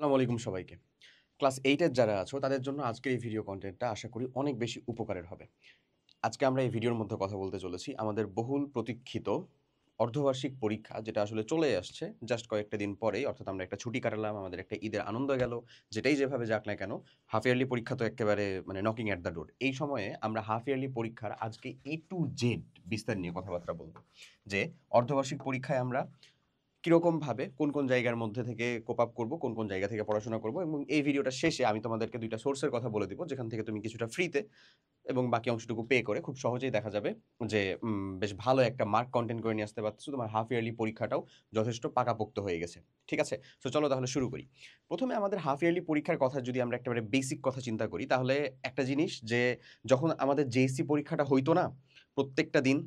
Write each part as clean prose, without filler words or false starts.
আসসালামু আলাইকুম সবাইকে। ক্লাস 8 এর যারা আছো তাদের জন্য আজকের এই ভিডিও কনটেন্টটা আশা করি অনেক বেশি উপকারের হবে। আজকে আমরা এই ভিডিওর মধ্যে কথা বলতে চলেছি আমাদের বহুল প্রতীক্ষিত অর্ধবার্ষিক পরীক্ষা যেটা আসলে চলেই আসছে জাস্ট কয়েকটা দিন পরেই, অর্থাৎ আমরা একটা ছুটি কাটালাম, আমাদের একটা ঈদের আনন্দ গেল। যেটাই যেভাবে যাক না কেন, হাফ ইয়ারলি পরীক্ষা তো এক্কেবারে মানে নকিং এট দ্য ডোর। এই সময়ে আমরা হাফ ইয়ারলি পরীক্ষার আজকে A to Z বিস্তার নিয়ে কথাবার্তা বলব। যে অর্ধবার্ষিক পরীক্ষায় আমরা কিরকমভাবে কোন জায়গার মধ্যে থেকে কোপ আপ করবো, কোন জায়গা থেকে পড়াশোনা করবো, এবং এই ভিডিওটা শেষে আমি তোমাদেরকে ২ টা সোর্সের কথা বলে দিব, যেখান থেকে তুমি কিছুটা ফ্রিতে এবং বাকি অংশটুকু পে করে খুব সহজেই দেখা যাবে যে বেশ ভালো একটা মার্ক কনটেন্ট করে নিয়ে আসতে পারতেছো। তোমার হাফ ইয়ারলি পরীক্ষাটাও যথেষ্ট পাকাপোক্ত হয়ে গেছে। ঠিক আছে? সো চলো তাহলে শুরু করি। ১ম এ আমাদের হাফ ইয়ারলি পরীক্ষার কথা যদি আমরা একেবারে বেসিক কথা চিন্তা করি, তাহলে একটা জিনিস যে যখন আমাদের জেএসসি পরীক্ষাটা হইতো না, প্রত্যেকটা দিন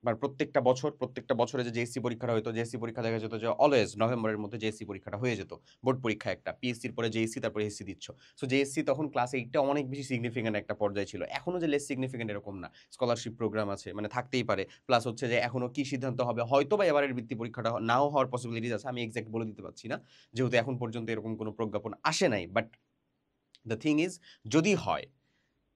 বা প্রত্যেকটা বছরে যে জেএসসি পরীক্ষাটা হইতো, জেএসসি পরীক্ষা দেখা যেত যে অলওয়েজ নভেম্বরের মধ্যে জেএসসি পরীক্ষাটা হয়ে যেত। বোর্ড পরীক্ষা একটা, পিএসসির পরে জেএসসি, তারপরে এসসি দিচ্ছ। সো জেএসসি তখন ক্লাস 8 টা অনেক বেশি সিগনিফিক্যান্ট একটা পর্যায়ে ছিল। এখনো যে লেস সিগনিফিক্যান্ট এরকম না। স্কলারশিপ প্রোগ্রাম আছে, মানে থাকতেই পারে। প্লাস হচ্ছে যে এখনো কি সিদ্ধান্ত হবে, হয়তোবা এবারের বৃত্তি পরীক্ষাটা নাও হওয়ার পসিবিলিটিস আছে। আমি এক্সাক্ট বলে দিতে পারছি না। যেহেতু এখন পর্যন্ত এরকম কোনো প্রজ্ঞাপন আসে নাই। বাট দ্য থিং ইজ, যদি হয়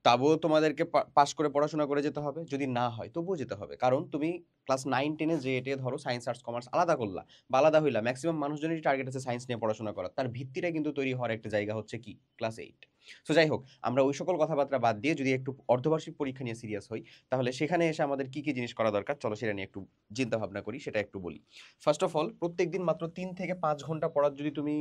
তবুও তোমাদেরকে পাস করে পড়াশোনা করে যেতে হবে। যদি না হয় তবুও যেতে হবে। কারণ তুমি ক্লাস 9-10 এ যে ধরো সায়েন্স, আর্টস, কমার্স আলাদা করলা বা আলাদা হইলা। মেক্সিমাম মানুষজনেরই টার্গেট আছে সায়েন্স নিয়ে পড়াশোনা করার। তার ভিত্তিটা কিন্তু তৈরি হওয়ার একটা জায়গা হচ্ছে কি? ক্লাস 8। সো যাই হোক, আমরা ওই সকল কথাবার্তা বাদ দিয়ে যদি একটু অর্ধবার্ষিক পরীক্ষা নিয়ে সিরিয়াস হই, তাহলে সেখানে এসে আমাদের কি জিনিস করা দরকার? চলো সেটা নিয়ে একটু চিন্তা ভাবনা করি, সেটা একটু বলি। ফার্স্ট অফ অল, প্রত্যেকদিন মাত্র ৩ থেকে ৫ ঘন্টা পড়ার যদি তুমি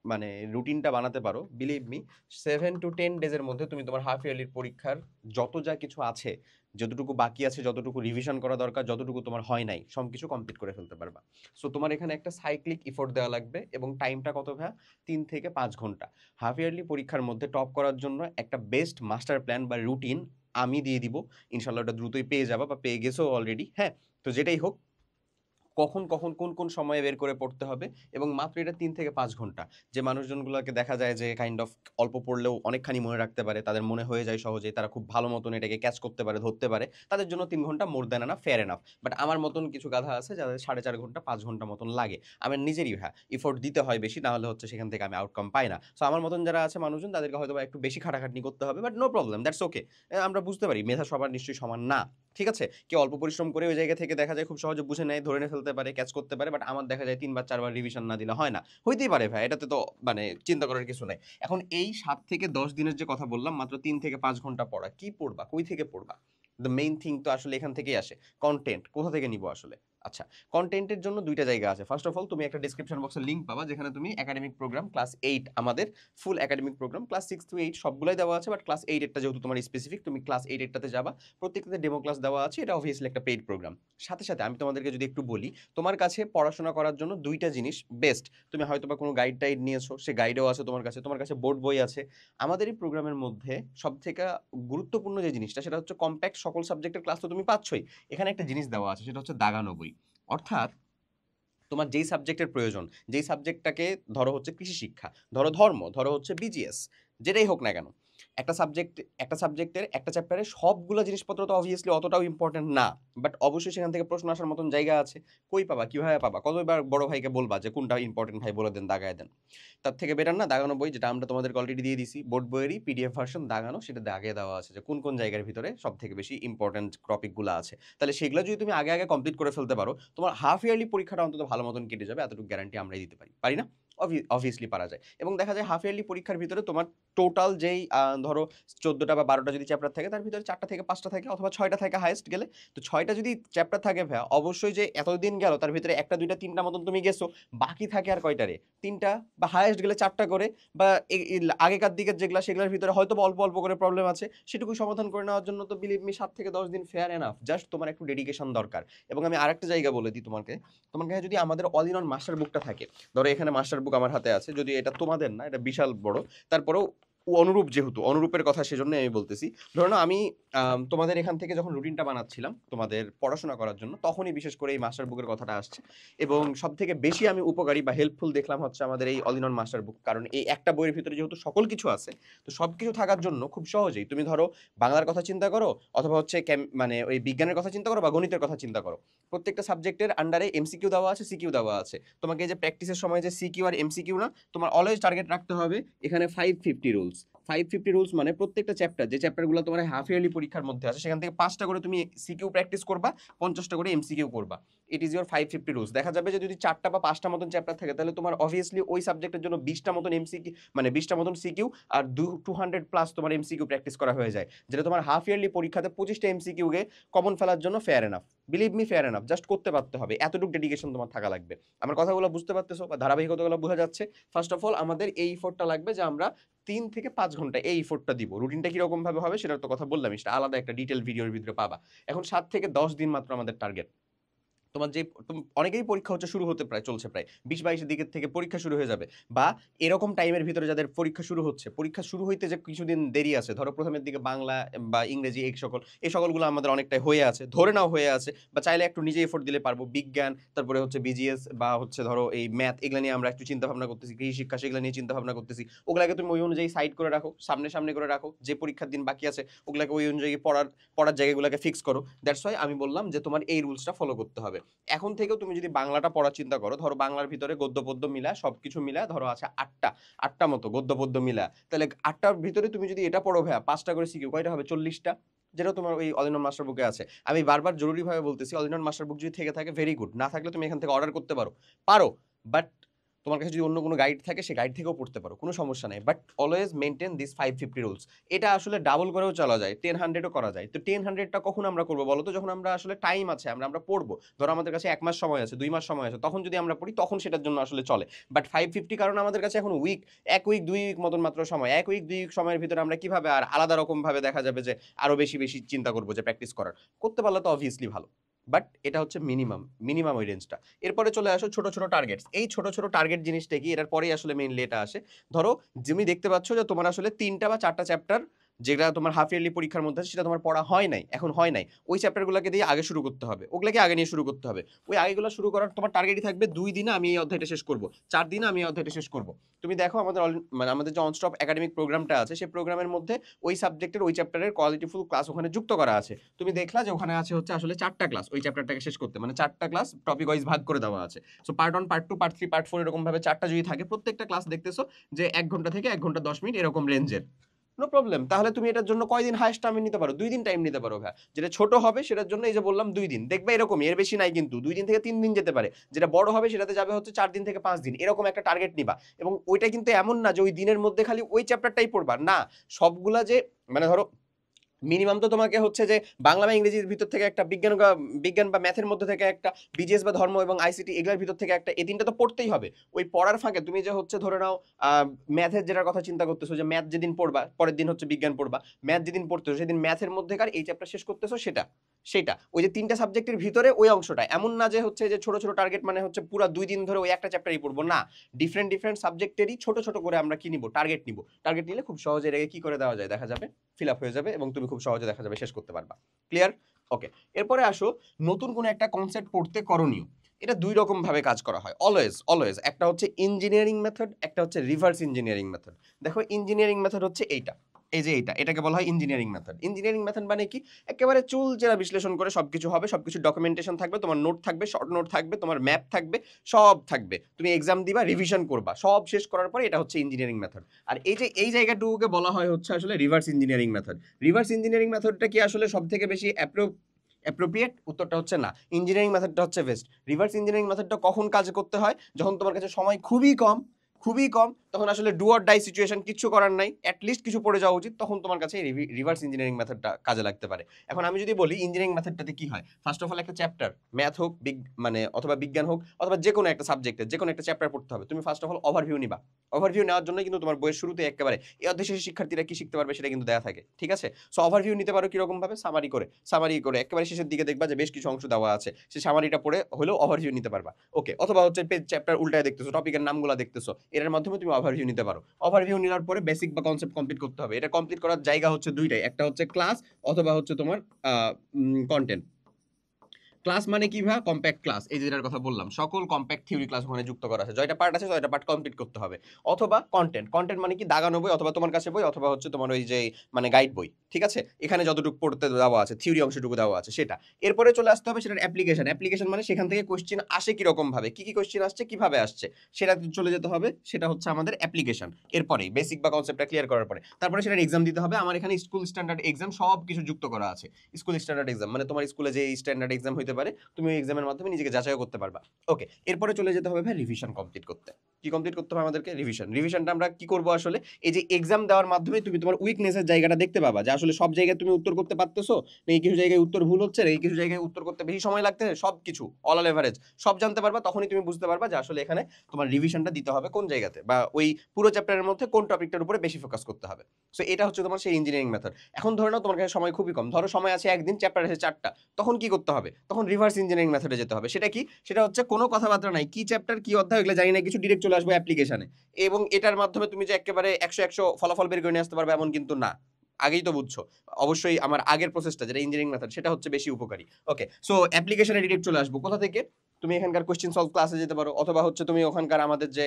মানে রুটিনটা বানাতে পারো, বিলিভ মি 7 to 10 ডেজের মধ্যে তুমি তোমার হাফ ইয়ারলির পরীক্ষার যত যা কিছু আছে, যতটুকু বাকি আছে, যতটুকু রিভিশন করা দরকার, যতটুকু তোমার হয় নাই, সবকিছু কমপ্লিট করে ফেলতে পারবা। সো তোমার এখানে একটা সাইক্লিক এফোর্ট দেওয়া লাগবে, এবং টাইমটা কত ভাইয়া? ৩ থেকে ৫ ঘন্টা। হাফ ইয়ারলি পরীক্ষার মধ্যে টপ করার জন্য একটা বেস্ট মাস্টার প্ল্যান বা রুটিন আমি দিয়ে দিব। ইনশাল্লাহ ওটা দ্রুতই পেয়ে যাবা বা পেয়ে গেছো অলরেডি। হ্যাঁ, তো যেটাই হোক, কখন কোন সময়ে বের করে পড়তে হবে, এবং মাত্র এটা ৩ থেকে ৫ ঘন্টা। যে মানুষজনগুলোকে দেখা যায় যে কাইন্ড অফ অল্প পড়লেও অনেকখানি মনে রাখতে পারে, তাদের মনে হয়ে যায় সহজেই, তারা খুব ভালো মতন এটাকে ক্যাচ করতে পারে, ধরতে পারে, তাদের জন্য ৩ ঘন্টা more than enough, fair enough. But আমার মতন কিছু গাধা আছে যাদের ৪.৫ ঘন্টা ৫ ঘন্টা মতন লাগে। আমার নিজেরই এফোর্ট দিতে হয় বেশি, না হলে হচ্ছে সেখান থেকে আমি আউটকাম পাই না। সো আমার মতন যারা আছে মানুষজন, তাদেরকে হয়তো একটু বেশি খাটাখাটনি করতে হবে, but no problem, that's okay. আমরা বুঝতে পারি মেধা সবার নিশ্চয়ই সমান না। ঠিক আছে? কেউ অল্প পরিশ্রম করে ওই জায়গা থেকে দেখা যায় খুব সহজে বুঝে নেয়, ধরে নিয়ে ফেলতে পারে, ক্যাচ করতে পারে। বাট আমার দেখা যায় ৩ বার ৪ বার রিভিশন না দিলে হয় না। হইতেই পারে ভাই, এটাতে তো মানে চিন্তা করার কিছু নাই। এখন এই ৭ থেকে ১০ দিনের যে কথা বললাম, মাত্র ৩ থেকে ৫ ঘন্টা পড়া। কি পড়বা? কই থেকে পড়বা? দ্য মেইন থিং তো আসলে এখান থেকেই আসে। কনটেন্ট কোথা থেকে নিবো আসলে? আচ্ছা, কনটেন্টের জন্য ২ টা জায়গা আছে। ফার্স্ট অফ অল, তুমি একটা ডেসক্রিপশন বক্সে লিংক পাবা, যেখানে তুমি একাডেমিক প্রোগ্রাম ক্লাস 8, আমাদের ফুল একাডেমিক প্রোগ্রাম ক্লাস 6 to 8 সবগুলাই দেওয়া আছে। বাট ক্লাস 8 এরটা যেহেতু তোমার স্পেসিফিক, তুমি ক্লাস 8 এরটাতে যাবা। প্রত্যেকটাতে ডেমো ক্লাস দেওয়া আছে। এটা অবভিয়াসলি একটা পেইড প্রোগ্রাম। সাথে আমি তোমাদেরকে যদি একটু বলি, তোমার কাছে পড়াশোনা করার জন্য ২ টা জিনিস বেস্ট। তুমি হয়তোবা কোনো গাইড নিয়েছো, সে গাইডও আছে তোমার কাছে বোর্ড বই আছে। আমাদের এই প্রোগ্রামের মধ্যে সবথেকে গুরুত্বপূর্ণ যে জিনিসটা, সেটা হচ্ছে কম্প্যাক্ট সকল সাবজেক্টের ক্লাস তো তুমি পাচ্ছই। এখানে একটা জিনিস দেওয়া আছে, সেটা হচ্ছে দাগানো বই। অর্থাৎ তোমার যেই সাবজেক্টের প্রয়োজন, যেই সাবজেক্টটাকে ধরো হচ্ছে কৃষি শিক্ষা, ধরো ধর্ম, ধরো হচ্ছে বিজিএস, যেটাই হোক না কেন, একটা সাবজেক্টের একটা চ্যাপ্টারে সবগুলো জিনিসপত্র তো অবভিয়াসলি অতটাও ইম্পর্টেন্ট না। বাট অবশ্যই সেখান থেকে প্রশ্ন আসার মতন জায়গা আছে। কই পাবা? কিভাবে পাবা? কতবার বড় ভাইকে বলবা যে কোনটা ইম্পর্টেন্ট ভাই বলে দেন, দাগায় দেন? তার থেকে বেটার না দাগানো বই, যেটা আমরা তোমাদেরকে অলরেডি দিয়ে দিছি, বোর্ড বইয়েরই পিডিএফ ভার্সন দাগানো, সেটা দাগিয়ে দেওয়া আছে যে কোন জায়গার ভিতরে সব থেকে বেশি ইম্পর্টেন্ট টপিকগুলো আছে। তাহলে সেগুলো যদি তুমি আগে কমপ্লিট করে ফেলতে পারো, তোমার হাফ ইয়ারলি পরীক্ষাটা অন্তত ভালো মতন কেটে যাবে। এতটুকু গ্যারান্টি আমরাই দিতে পারি। পারি না? অবভিয়াসলি পারা যায়। এবং দেখা যায় হাফ ইয়ারলি পরীক্ষার ভিতরে তোমার টোটাল যেই ধরো ১৪টা বা ১২টা যদি চ্যাপ্টার থাকে, তার ভিতরে ৪টা থেকে ৫টা থাকে, অথবা ৬টা থাকে হাইয়েস্ট গেলে। তো ৬টা যদি চ্যাপ্টার থাকে ভাইয়া, অবশ্যই যে এতদিন গেল তার ভিতরে ১টা ২টা ৩টা মতন তুমি গেছো, বাকি থাকে আর কয়টা রে? ৩টা বা হাইয়েস্ট গেলে ৪টা করে। বা আগেকার দিকের যেগুলা, সেগুলোর ভিতরে হয়তো অল্প করে প্রবলেম আছে, সেটুকু সমাধান করে নেওয়ার জন্য তো বিলিভ মি ৭ থেকে ১০ দিন ফেয়ার এনাফ। জাস্ট তোমার একটু ডেডিকেশন দরকার। এবং আমি আরেকটা জায়গা বলে দিই তোমার কাছে যদি আমাদের অল ইন অন মাস্টার বুকটা থাকে, ধরো এখানে মাস্টার বুক আমার হাতে আছে, যদি এটা তোমাদের না, এটা বিশাল বড়, তারপরেও অনুরূপ, যেহেতু অনুরূপের কথা সেজন্য আমি বলতেছি। ধরো না আমি তোমাদের এখান থেকে যখন রুটিনটা বানাচ্ছিলাম তোমাদের পড়াশোনা করার জন্য, তখনই বিশেষ করে এই মাস্টার বুকের কথাটা আসছে এবং সবথেকে বেশি আমি উপকারী বা হেল্পফুল দেখলাম হচ্ছে আমাদের এই অল ইন ওয়ান মাস্টার বুক। কারণ এই একটা বইয়ের ভিতরে যেহেতু সকল কিছু আছে, তো সবকিছু থাকার জন্য খুব সহজেই তুমি ধরো বাংলার কথা চিন্তা করো অথবা হচ্ছে মানে ওই বিজ্ঞানের কথা চিন্তা করো বা গণিতের কথা চিন্তা করো, প্রত্যেকটা সাবজেক্টের আন্ডারে এমসিকিউ দেওয়া আছে, সিকিউ দেওয়া আছে। তোমাকে এই যে প্র্যাকটিসের সময় যে সিকিউ আর এমসিকিউ না, তোমার অলওয়েজ টার্গেট রাখতে হবে এখানে 550 রুলস। 550 রুলস মানে প্রত্যেকটা চ্যাপ্টার, যে চ্যাপ্টারগুলো তোমার হাফ ইয়ারলি পরীক্ষার মধ্যে আছে, সেখান থেকে 5টা করে তুমি সিকিউ প্র্যাকটিস করবা, 50টা করে এমসিকিউ করবা। It is your 550 rules. দেখা যাবে যে যদি 4টা বা 5টা মতন চ্যাপ্টার থাকে, তাহলে তোমার অবভিয়াসলি ওই সাবজেক্টের জন্য 20টা মতন এমসিকিউ, মানে 20টা মতন সিকিউ আর 200 প্লাস তোমার এমসিকিউ প্র্যাকটিস করা হয়ে যায়, যেটা তোমার হাফ ইয়ারলি পরীক্ষাতে 25টা এমসিকিউকে কমন ফেলার জন্য fair enough. Believe me, fair enough. Just করতে পারতে হবে, এতটুকু ডেডিকেশন তোমার থাকা লাগবে। আমার কথাগুলো বুঝতে পারতেছো বা ধারাবাহিকতাগুলো বোঝা যাচ্ছে? ফার্স্ট অফ অল আমাদের এই ইফোর্টটা লাগবে যে আমরা 3 থেকে 5 ঘন্টা এই ইফোর্টটা দিব। রুটিনটা কিরকম ভাবে হবে সেটার তো কথা বললাম, সেটা আলাদা একটা ডিটেল ভিডিওর ভিতরে পাবা। এখন 7 থেকে 10 দিন মাত্র আমাদের টার্গেট। তোমার যে অনেকেই পরীক্ষা হচ্ছে শুরু হতে চলছে প্রায় 20-22 দিকের থেকে পরীক্ষা শুরু হয়ে যাবে, বা এরকম টাইমের ভিতরে যাদের পরীক্ষা শুরু হচ্ছে, পরীক্ষা শুরু হইতে যে কিছুদিন দেরি আছে, ধরো প্রথমের দিকে বাংলা বা ইংরেজি এই সকলগুলো আমাদের অনেকটাই হয়ে আছে, ধরে নাও হয়ে আছে, বা চাইলে একটু নিজে এফোর্ট দিলে পারবো। বিজ্ঞান, তারপরে হচ্ছে বিজিএস বা হচ্ছে ধরো এই ম্যাথ, এগুলো নিয়ে আমরা একটু চিন্তা ভাবনা করতেছি, কৃষি শিক্ষা সেগুলো নিয়ে চিন্তা ভাবনা করতেছি। ওগুলাকে তুমি ওই অনুযায়ী সাইড করে রাখো, সামনে করে রাখো। যে পরীক্ষার দিন বাকি আছে ওগুলাকে ওই অনুযায়ী পড়ার জায়গাগুলোকে ফিক্স করো। দ্যাটস ওয়াই আমি বললাম যে তোমার এই রুলসটা ফলো করতে হবে। এখন থেকেও তুমি যদি বাংলাটা পড়ার চিন্তা করো, ধরো বাংলার ভিতরে গদ্য পদ্য মিলা সবকিছু মিলা ধরো আছে আটটা মতো গদ্য পদ্য মিলা, তাহলে 8টার ভিতরে তুমি যদি এটা পড়ো ভাইয়া, 5টা করে সিকিউ, কয়টা হবে? 40টা, যেটা তোমার ওই অল ইন ওয়ান মাস্টার বুকে আছে। আমি বারবার জরুরিভাবে বলতেছি, অল ইন ওয়ান মাস্টার বুক যদি থেকে থাকে ভেরি গুড, না থাকলে তুমি এখান থেকে অর্ডার করতে পারো, বাট তোমার কাছে যদি অন্য কোনো গাইড থাকে সে গাইড থেকেও পড়তে পারো, কোনো সমস্যা নেই। But always maintain this 550 rules. এটা আসলে ডাবল করেও চলা যায়, 10-100ও করা যায়। তো 10-100টা কখন আমরা করবো বলো তো? যখন আমরা আসলে টাইম আছে, আমরা পড়বো, ধরো আমাদের কাছে 1 মাস সময় আছে, 2 মাস সময় আছে, তখন যদি আমরা পড়ি তখন সেটার জন্য আসলে চলে। বাট 550 কারণ আমাদের কাছে এখন উইক, 1 উইক 2 উইক মতন মাত্র সময়। 1 উইক 2 উইক সময়ের ভিতরে আমরা কিভাবে আর আলাদা রকম ভাবে দেখা যাবে যে আরো বেশি বেশি চিন্তা করবো যে প্র্যাকটিস করতে পারলে তো অবভিয়াসলি ভালো। বাট এটা হচ্ছে মিনিমাম ওই রেঞ্জটা। এরপরে চলে আসো ছোট ছোট টার্গেটস। এই ছোট ছোট টার্গেট জিনিসটা কি, এটার পরেই আসলে মেইনলি এটা আসে। ধরো তুমি দেখতে পাচ্ছ যে তোমার আসলে 3টা বা 4টা চ্যাপ্টার যেটা তোমার হাফ ইয়ারলি পরীক্ষার মধ্যে আছে, সেটা তোমার পড়া হয় নাই, এখন হয় নাই, ওই চ্যাপ্টারগুলোকে দিয়ে আগে শুরু করতে হবে, ওগুলোকে আগে নিয়ে শুরু করতে হবে। ওই আগেগুলো শুরু করার তোমার টার্গেটই থাকবে 2 দিনে আমি এই অধ্যায়টা শেষ করব, 4 দিনে আমি এই অধ্যায়টা শেষ করব। তুমি দেখো আমাদের মানে আমাদের যে অনস্টপ একাডেমিক প্রোগ্রামটা আছে, সেই প্রোগ্রামের মধ্যে ওই সাবজেক্টের ওই চ্যাপ্টারের কোয়ালিটিফুল ক্লাস ওখানে যুক্ত করা আছে। তুমি দেখলা যে ওখানে আছে হচ্ছে আসলে 4টা ক্লাস ওই চ্যাপ্টারটাকে শেষ করতে, মানে 4টা ক্লাস টপিক ওয়াইজ ভাগ করে দেওয়া আছে। So part 1 part 2 part 3 part 4 এরকম ভাবে 4টা যদি থাকে, প্রত্যেকটা ক্লাস দেখতেছো যে 1 ঘন্টা থেকে 1 ঘন্টা 10 মিনিট এরকম রেঞ্জের, নো প্রবলেম। তাহলে তুমি এটার জন্য কয়দিন হাইস্ট টাইম নিতে পারো? 2 দিন টাইম নিতে পারো ভাই। যেটা ছোট হবে সেটার জন্য এই যে বললাম 2 দিন, দেখবে এরকমই, এর বেশি নাই কিন্তু, 2 দিন থেকে 3 দিন যেতে পারে। যেটা বড় হবে সেটাতে যাবে হচ্ছে 4 দিন থেকে 5 দিন, এরকম একটা টার্গেট নিবা। এবং ওইটা কিন্তু এমন না যে ওই দিনের মধ্যে খালি ওই চ্যাপ্টারটাই পড়বা, না, সবগুলা যে, মানে ধরো মিনিমাম তো তোমাকে হচ্ছে যে বাংলা বা ইংরেজির ভিতর থেকে একটা, বিজ্ঞান বা ম্যাথের মধ্যে থেকে একটা, বিজিএস বা ধর্ম এবং আইসিটি এগুলোর ভিতর থেকে একটা, এই 3টা তো পড়তেই হবে। ওই পড়ার ফাঁকে তুমি যে হচ্ছে ধরে নাও ম্যাথের যেটার কথা চিন্তা করতেছো, যে ম্যাথ যেদিন পড়বা পরের দিন হচ্ছে বিজ্ঞান পড়বা, ম্যাথ যেদিন পড়তেছো সেদিন ম্যাথের মধ্যেকার এই চ্যাপ্টার শেষ করতেছো, সেটা ওই যে 3টা সাবজেক্টের ভিতরে ওই অংশটা। এমন না যে হচ্ছে যে ছোট ছোট টার্গেট মানে হচ্ছে পুরো 2 দিন ধরে ওই একটা চ্যাপ্টারই পড়বো, না, ডিফারেন্ট সাবজেক্টেরই ছোট ছোট করে আমরা কি নিব, টার্গেট নিব। টার্গেট নিলে খুব সহজে এটাকে কি করে দেওয়া যায় দেখা যাবে, ফিল আপ হয়ে যাবে এবং তুমি খুব সহজে দেখা যাবে শেষ করতে পারবা। ক্লিয়ার? ওকে। এরপরে আসো নতুন কোনো একটা কনসেপ্ট পড়তে করণীয়। এটা 2 রকম ভাবে কাজ করা হয় অলওয়েজ। একটা হচ্ছে ইঞ্জিনিয়ারিং মেথড, একটা হচ্ছে রিভার্স ইঞ্জিনিয়ারিং মেথড। দেখো ইঞ্জিনিয়ারিং মেথড হচ্ছে এইটা, এই যে এটাকে বলা হয় ইঞ্জিনিয়ারিং মেথড। ইঞ্জিনিয়ারিং মেথড মানে কি? একেবারে চুল চেরা বিশ্লেষণ করে সবকিছু হবে, সবকিছু ডকুমেন্টেশন থাকবে, তোমার নোট থাকবে, শর্ট নোট থাকবে, তোমার ম্যাপ থাকবে, সব থাকবে, তুমি এক্সাম দিবা, রিভিশন করবা, সব শেষ করার পরে এটা হচ্ছে ইঞ্জিনিয়ারিং মেথড। আর এই জায়গাটুকুকে বলা হয় হচ্ছে আসলে reverse engineering method. Reverse engineering মেথডটা কি আসলে সব থেকে বেশি অ্যাপ্রোপ্রিয়েট? উত্তরটা হচ্ছে না, ইঞ্জিনিয়ারিং মেথডটা হচ্ছে বেস্ট। রিভার্স ইঞ্জিনিয়ারিং মেথডটা কখন কাজ করতে হয়? যখন তোমার কাছে সময় খুবই কম, তখন আসলে ডু অর ডাই সিচুয়েশন, কিছু করার নাই, অ্যাটলিস্ট কিছু পড়ে যাওয়া উচিত, তখন তোমার কাছে রিভার্স ইঞ্জিনিয়ারিং মেথডটা কাজে লাগতে পারে। এখন আমি যদি বলি ইঞ্জিনিয়ারিং মেথডটাতে কি হয়, ফার্স্ট অফ অল একটা চ্যাপ্টার, ম্যাথ হোক, মানে অথবা বিজ্ঞান হোক, অথবা যে কোনো একটা সাবজেক্টের যে কোনো একটা চ্যাপ্টার পড়তে হবে, তুমি ফার্স্ট অফ অল ওভারভিউ নিবা। ওভারভিউ নেওয়ার জন্য কিন্তু তোমার বইয়ের শুরুতে একেবারে এই অধ্যায় শেষে শিক্ষার্থীরা কি শিখতে পারবে সেটা কিন্তু দেওয়া থাকে, ঠিক আছে? সো ওভারভিউ নিতে পারো কিরকম ভাবে, সামারি করে একেবারে শেষের দিকে দেখবা যে বেশ কিছু অংশ দেওয়া আছে, সে সামারিটা পড়ে হলেও ওভারভিউ নিতে পারবা। ওকে। অথবা হচ্ছে পেজ চ্যাপ্টার উল্টায় দেখতেছো, টপিকের নামগুলো দেখতেছো, এটার মাধ্যমে তুমি ওভারভিউ নিতে পারো। ওভারভিউ নেওয়ার পরে বেসিক বা কনসেপ্ট কমপ্লিট করতে হবে। এটা কমপ্লিট করার জায়গা হচ্ছে দুইটাই, একটা হচ্ছে ক্লাস অথবা হচ্ছে তোমার কন্টেন্ট। ক্লাস মানে কি ভাই? কম্প্যাক্ট ক্লাস, এই যেটার কথা বললাম, সকল কম্প্যাক্ট থিওরি ক্লাস ওখানে যুক্ত করা আছে, জয়টা পার্ট আছে জয়টা পার্ট কমপ্লিট করতে হবে। অথবা কন্টেন্ট, কন্টেন্ট মানে কি দাগানো বই অথবা তোমার কাছে বই অথবা হচ্ছে তোমার ওই যে মানে গাইড বই, ঠিক আছে, এখানে যতটুকু পড়তে দেওয়া আছে থিওরি অংশটুকু দেওয়া আছে সেটা। এরপরে চলে আসতে হবে সেটার অ্যাপ্লিকেশন। অ্যাপ্লিকেশন মানে সেখান থেকে কোশ্চেন আসে কিরকম ভাবে, কি কি কোশ্চেন আসছে, কিভাবে আসছে, সেটা চলে যেতে হবে, সেটা হচ্ছে আমাদের অ্যাপ্লিকেশন। এরপরে বেসিক বা কনসেপ্টটা ক্লিয়ার করার পরে তারপরে সেটার এক্সাম দিতে হবে। আমার এখানে স্কুল স্ট্যান্ডার্ড এক্সাম সব কিছু যুক্ত করা আছে। স্কুল স্ট্যান্ডার্ড এক্সাম মানে তোমার স্কুলে যে স্ট্যান্ডার্ড এক্সাম হতে পারে তুমি ওই এক্সামের মাধ্যমে নিজেকে যাচাই করতে পারবা। ওকে, এরপরে চলে যেতে হবে ভাই রিভিশন কমপ্লিট করতে। কি কমপ্লিট করতে হবে আমাদেরকে? রিভিশন। রিভিশনটা আমরা কি করব আসলে, এই যে এক্সাম দেওয়ার মাধ্যমে তুমি তোমার উইকনেসের জায়গাটা দেখতে পাবা, যে আসলে সব জায়গায় তুমি উত্তর করতে পারতেছো, এই কিছু জায়গায় উত্তর ভুল হচ্ছে, এই কিছু জায়গায় উত্তর করতে বেশি সময় লাগতেছে, সব কিছু অল এভারেজ সব জানতে পারবা। তখনই তুমি বুঝতে পারবা যে আসলে এখানে তোমার রিভিশনটা দিতে হবে কোন জায়গাতে, বা ওই পুরো চ্যাপ্টারের মধ্যে কোন টপিকটার উপরে বেশি ফোকাস করতে হবে। সো এটা হচ্ছে তোমার সেই ইঞ্জিনিয়ারিং মেথড। এখন ধরে নাও তোমার কাছে সময় খুবই কম, ধরো সময় আছে একদিন, চ্যাপ্টার আছে 4টা, তখন কি করতে হবে? তখন রিভার্স ইঞ্জিনিয়ারিং মেথডে যেতে হবে। সেটা কি? সেটা হচ্ছে কোনো কথাবার্তা নাই, কি চ্যাপ্টার কি অধ্যায় এগুলো জানি না কিছু, ডিরেক্ট চলে আসবো অ্যাপ্লিকেশনে। এবং এটার মাধ্যমে তুমি যে একেবারে 100 ফলাফল বের করে নিয়ে আসতে পারবে এমন কিন্তু না। আগেই তো বুঝছো, অবশ্যই আমার আগের প্রসেসটা যেটা ইঞ্জিনিয়ারিং মেথড সেটা হচ্ছে বেশি উপকারী। ওকে, সো অ্যাপ্লিকেশনে ডিরেক্ট চলে আসবো কোথা থেকে? তুমি এখানকার কোশ্চেন সলভ ক্লাসে যেতে পারো, অথবা হচ্ছে তুমি ওখানকার আমাদের যে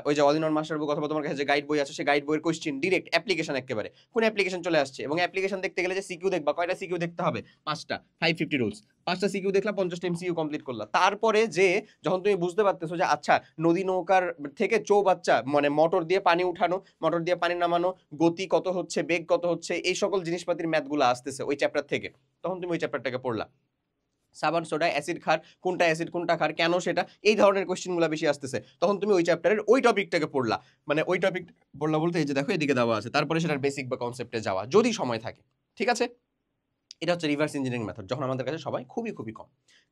ওই যে অল ইন ওয়ান মাস্টার বুক অথবা তোমার কাছে যে গাইড বই আছে সেই গাইড বইয়ের কোশ্চেন ডিরেক্ট অ্যাপ্লিকেশন, একেবারে কোন অ্যাপ্লিকেশন চলে আসছে। এবং অ্যাপ্লিকেশন দেখতে গেলে যে সিকিউ দেখবা, কয়টা সিকিউ দেখতে হবে? 5টা, 550 রুলস। 5টা সিকিউ দেখলা, 50টা এমসিকিউ কমপ্লিট করলা। তারপরে যে যখন তুমি বুঝতে পারতেছো যে আচ্ছা নদী নৌকার থেকে চৌবাচ্চা মানে মোটর দিয়ে পানি উঠানো, মোটর দিয়ে পানি নামানো, গতি কত হচ্ছে, বেগ কত হচ্ছে, এই সকল জিনিসপাতির ম্যাথগুলো আসতেছে ওই চ্যাপ্টার থেকে, তখন তুমি ওই চ্যাপ্টারটাকে পড়লা। সাবান সোডা অ্যাসিড খার, কোনটা অ্যাসিড কোনটা খার, কেন সেটা, এই ধরনের কোশ্চেনগুলো বেশি আসতেছে, তখন তুমি ওই চ্যাপ্টারের ওই টপিকটাকে পড়লা। মানে ওই টপিক পড়লা বলতে এই যে দেখো এদিকে দেওয়া আছে, তারপরে সেটার বেসিক বা কনসেপ্টে যাওয়া যদি সময় থাকে, ঠিক আছে। এটা হচ্ছে রিভার্স ইঞ্জিনিয়ারিং মেথড, যখন আমাদের কাছে সবাই খুবই খুবই কম।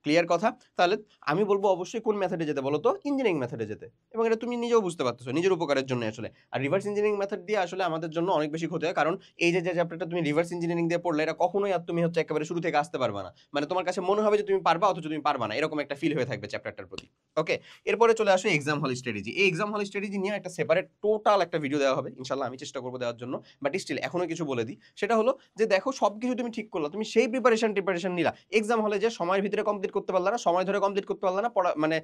ক্লিয়ার কথা? তাহলে আমি বলবো অবশ্যই কোন মেথডে যেতে বলো তো? ইঞ্জিনিয়ারিং মেথডে যেতে। এবং এটা তুমি নিজেও বুঝতে পারতেছো নিজের উপকারের জন্য আসলে। আর রিভার্স ইঞ্জিনিয়ারিং মেথড দিয়ে আসলে আমাদের জন্য অনেক বেশি ক্ষতি হয়, কারণ এই যে যে চ্যাপ্টারটা তুমি রিভার্স ইঞ্জিনিয়ারিং দিয়ে পড়লে এটা কখনোই আর তুমি হচ্ছে একেবারে শুরু থেকে আসতে পারবে না। মানে তোমার কাছে মনে হবে যে তুমি পারবা অথচ তুমি পারবা না, এরকম একটা ফিল হয়ে থাকবে চ্যাপ্টারটার প্রতি। ওকে, এরপরে চলে আসো এক্সাম হল স্ট্র্যাটেজি। এই এক্সাম হল স্ট্র্যাটেজি নিয়ে একটা সেপারেট টোটাল একটা ভিডিও দেওয়া হবে ইনশাল্লাহ, আমি চেষ্টা করবো দেওয়ার জন্য। বাট স্টিল এখনো কিছু বলে দিই, সেটা হলো যে দেখো সবকিছু তুমি ঠিক করলা, তুমি সেই প্রিপারেশন নিলা, এক্সাম হলে যে সময়ের ভিতরে কমপ্লিট করতে পারলা না, সময় ধরে কমপ্লিট করতে পারলা না, পড়া মানে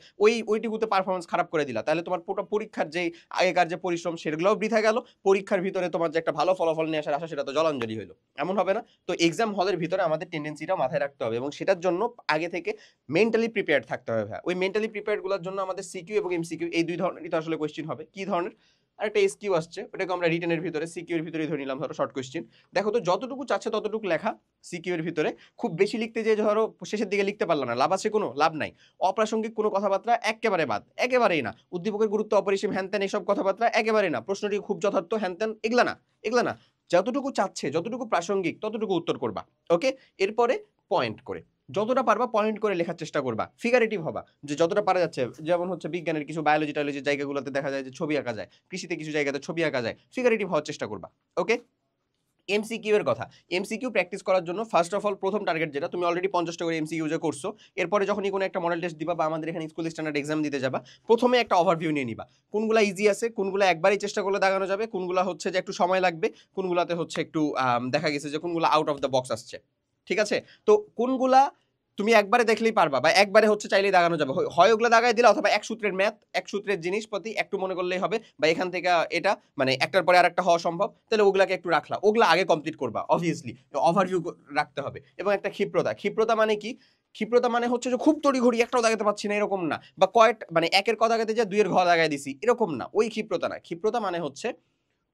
ওইটুকুতে পারফরমেন্স খারাপ করে দিলা, তাহলে তোমার পুরো পরীক্ষার যেই আগেকার যে পরিশ্রম সেগুলোও বৃথা গেল, পরীক্ষার ভিতরে তোমার যে একটা ভালো ফলাফল নিয়ে আসার আশা সেটা তো জলাঞ্জলি হলো, এমন হবে না? তো এক্সাম হলের ভিতরে আমাদের টেন্ডেন্সিটা মাথায় রাখতে হবে, এবং সেটার জন্য আগে থেকে মেন্টালি প্রিপেয়ার্ড থাকতে হবে ভাই। ওই মেন্টালি প্রিপেয়ার্ড গুলোর জন্য আমাদের সিকিউ এবং এমসিকিউ এই দুই ধরনেরই তো আসলে কোয়েশ্চেন হবে। কি ধরনের? আরেকটা এসকিউ আসছে, ওটাকে আমরা রিটেনের ভিতরে সিকিউ এর ভিতরে ধরে নিলাম, ধরো শর্ট কোয়েশ্চেন। দেখো তো যতটুকু চাচ্ছে ততটুকু লেখা সিকিউ এর ভিতরে, খুব বেশি লিখতে যে ধরো শেষের দিকে লিখতে পারলো না, লাভ আছে? কোনো লাভ নাই। অপ্রাসঙ্গিক কোনো কথাবার্তা একেবারে বাদ, একেবারেই না। উদ্দীপকের গুরুত্ব অপরিসীম, হ্যানত্যান এইসব কথাবার্তা একেবারে না। প্রশ্নটি খুব যথার্থ, হ্যানত্যান এগুলা না, এগুলা না। যতটুকু চাচ্ছে, যতটুকু প্রাসঙ্গিক ততটুকু উত্তর করবা। ওকে, এরপরে পয়েন্ট করে যতটা পারবা পয়েন্ট করে লেখার চেষ্টা করবা, ফিগারেটিভ হবা, যে যতটা পারা যাচ্ছে। যেমন হচ্ছে বিজ্ঞানের কিছু বায়োলজি টায়োলজি জায়গাগুলোতে দেখা যায় যে ছবি আঁকা যায়, কৃষিতে কিছু জায়গাতে ছবি আঁকা যায়, ফিগারেটিভ হওয়ার চেষ্টা করবা। ওকে, এমসিকিউ এর কথা, এমসিকিউ প্র্যাকটিস করার জন্য ফার্স্ট অফ অল প্রথম টার্গেট যেটা, তুমি অলরেডি 50টা করে এমসিকিউ যে করছো, এরপরে যখনই কোনো একটা মডেল টেস্ট দিবা বা আমাদের এখানে স্কুল স্ট্যান্ডার্ড এক্সাম দিতে যাবা, প্রথমে একটা ওভারভিউ নিয়ে নিবা, কোনগুলা ইজি আছে, কোনগুলা একবারই চেষ্টা করলে দাগানো যাবে, কোনগুলা হচ্ছে যে একটু সময় লাগবে, কোনগুলাতে হচ্ছে একটু দেখা গেছে যে কোনগুলা আউট অফ দ্য বক্স আসছে, ঠিক আছে। তো কোনগুলা তুমি একবারে দেখলেই পারবা বা একবারে হচ্ছে চাইলেই দাগানো যাবে, হয় ওগুলো দাগাই দিলা, অথবা এক সূত্রের ম্যাথ, এক সূত্রের জিনিসপাতি একটু মনে করলেই হবে, বা এখান থেকে এটা মানে একটার পরে আরেকটা হওয়া সম্ভব, তাহলে ওগুলাকে একটু রাখলা, ওগুলো আগে কমপ্লিট করবা। অবভিয়াসলি ওভারভিউ রাখতে হবে। এবং একটা ক্ষিপ্রতা, ক্ষিপ্রতা মানে কি? ক্ষিপ্রতা মানে হচ্ছে যে খুব তড়িঘড়ি একটাও দাগাতে পারছি না এরকম না, বা মানে একের ক দাগাতে যা দুইয়ের ঘ দাগাই দিছি এরকম না, ওই ক্ষিপ্রতা না। ক্ষিপ্রতা মানে হচ্ছে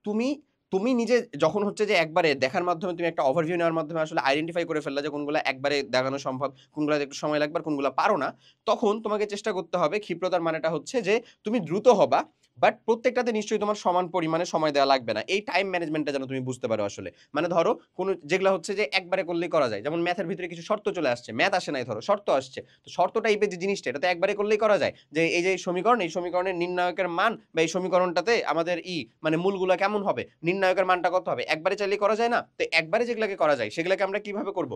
তুমি তুমি নিজে যখন হচ্ছে যে একবারে দেখার মাধ্যমে তুমি একটা ওভারভিউ নেওয়ার মাধ্যমে আসলে আইডেন্টিফাই করে ফেললা যে কোনগুলো একবারে দেখানো সম্ভব, কোনগুলো একটু সময় লাগবে, আর কোনগুলো পারো না, তখন তোমাকে চেষ্টা করতে হবে। ক্ষিপ্রতার মানেটা হচ্ছে যে তুমি দ্রুত হবা, বাট প্রত্যেকটাতে নিশ্চয়ই তোমার সমান পরিমাণে সময় দেওয়া লাগবে না। এই টাইম ম্যানেজমেন্টটা যেন তুমি বুঝতে পারো আসলে। মানে ধরো কোন যেগুলো হচ্ছে যে একবারে করলেই করা যায়, যেমন ম্যাথের ভিতরে কিছু শর্ত চলে আসছে, ম্যাথ আসে নাই, ধরো শর্ত আসছে, তো শর্ত টাইপের যে জিনিসটা এটা তো একবারে করলেই করা যায়, যে এই যে সমীকরণ, এই সমীকরণের নির্ণায়কের মান বা এই সমীকরণটাতে আমাদের মানে মূলগুলো কেমন হবে, নির্ণায়কের মানটা কত হবে, একবারে চাইলেই করা যায় না। তো একবারে যেগুলোকে করা যায় সেগুলোকে আমরা কিভাবে করব?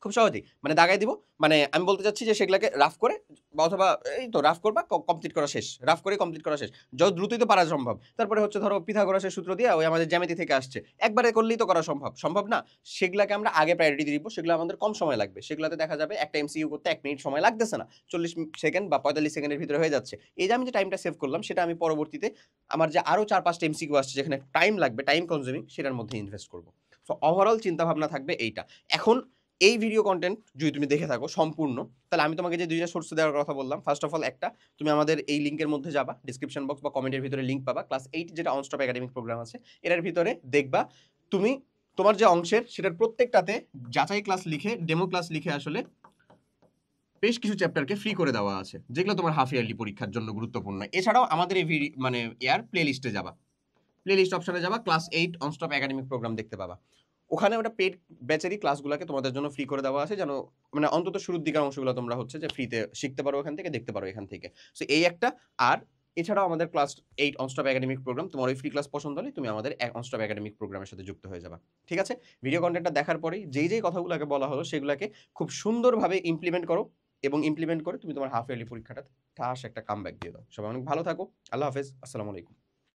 খুব সহজেই মানে দাগাই দিব। মানে আমি বলতে চাচ্ছি যে সেগুলাকে রাফ করে বা অথবা এই তো রাফ করবা, কমপ্লিট করা শেষ। রাফ করে কমপ্লিট করা শেষ। যত দ্রুতই তো পারা সম্ভব। তারপরে হচ্ছে ধরো পিথাগোরাসের সূত্র দিয়ে ওই আমাদের জ্যামিতি থেকে আসছে। একবারে করলেই তো করা সম্ভব। সম্ভব না? সেগুলাকে আমরা আগে প্রায়োরিটি দিব। সেগুলো আমাদের কম সময় লাগবে। সেগুলাতে দেখা যাবে একটা এমসিকিউ করতে ১ মিনিট সময় লাগতেছে না। ৪০ সেকেন্ড বা ৪৫ সেকেন্ডের ভিতরে হয়ে যাচ্ছে। এই যে আমি যে টাইমটা সেভ করলাম সেটা আমি পরবর্তীতে আমার যে আরো ৪-৫ টা এমসিকিউ আসছে যেখানে টাইম লাগবে, টাইম কনজিউমিং সেটার মধ্যে ইনভেস্ট করব। সো ওভারঅল চিন্তাভাবনা থাকবে এইটা। এখন এই ভিডিও কনটেন্ট যদি তুমি দেখে থাকো সম্পূর্ণ, তাহলে আমি তোমাকে যে ২ টা সোর্স দেওয়ার কথা বললাম, ফার্স্ট অফ অল একটা তুমি আমাদের এই লিংকের মধ্যে যাবা, ডেসক্রিপশন বক্স বা কমেন্টের ভিতরে লিংক পাবা। ক্লাস 8 যেটা অনস্টপ একাডেমিক প্রোগ্রাম আছে, এটার ভিতরে দেখবা তুমি তোমার যে অংশের সেটার প্রত্যেকটাতে যাচাই ক্লাস লিখে, ডেমো ক্লাস লিখে আসলে বেশ কিছু চ্যাপ্টারকে ফ্রি করে দেওয়া আছে, যেগুলো তোমার হাফ ইয়ারলি পরীক্ষার জন্য গুরুত্বপূর্ণ। এছাড়াও আমাদের এই মানে এয়ার প্লেলিস্টে যাবা, প্লেলিস্ট অপশনে যাবা, ক্লাস 8 অনস্টপ একাডেমিক প্রোগ্রাম দেখতে পাবা। ওখানে ওটা পেড ব্যাচেরই ক্লাসগুলোকে তোমাদের জন্য ফ্রি করে দেওয়া আছে, যেন মানে অন্তত শুরুর দিকের অংশগুলো তোমরা হচ্ছে যে ফ্রিতে শিখতে পারো, ওখান থেকে দেখতে পারো এখান থেকে। সো এই একটা। আর এছাড়াও আমাদের ক্লাস 8 অনস্টপ একাডেমিক প্রোগ্রাম, তোমার ওই ফ্রি ক্লাস পছন্দ হলে তুমি আমাদের অনস্টপ একাডেমিক প্রোগ্রামের সাথে যুক্ত হয়ে যাবা। ঠিক আছে? ভিডিও কন্টেন্টটা দেখার পরেই যেই কথাগুলোকে বলা হলো সেগুলোকে খুব সুন্দরভাবে ইমপ্লিমেন্ট করো, এবং ইমপ্লিমেন্ট করে তুমি তোমার হাফ ইয়ারলি পরীক্ষাটা ঠাস একটা কামব্যাক দিয়ে দাও। সবাই অনেক ভালো থাকো। আল্লাহ হাফেজ। আসসালামু আলাইকুম।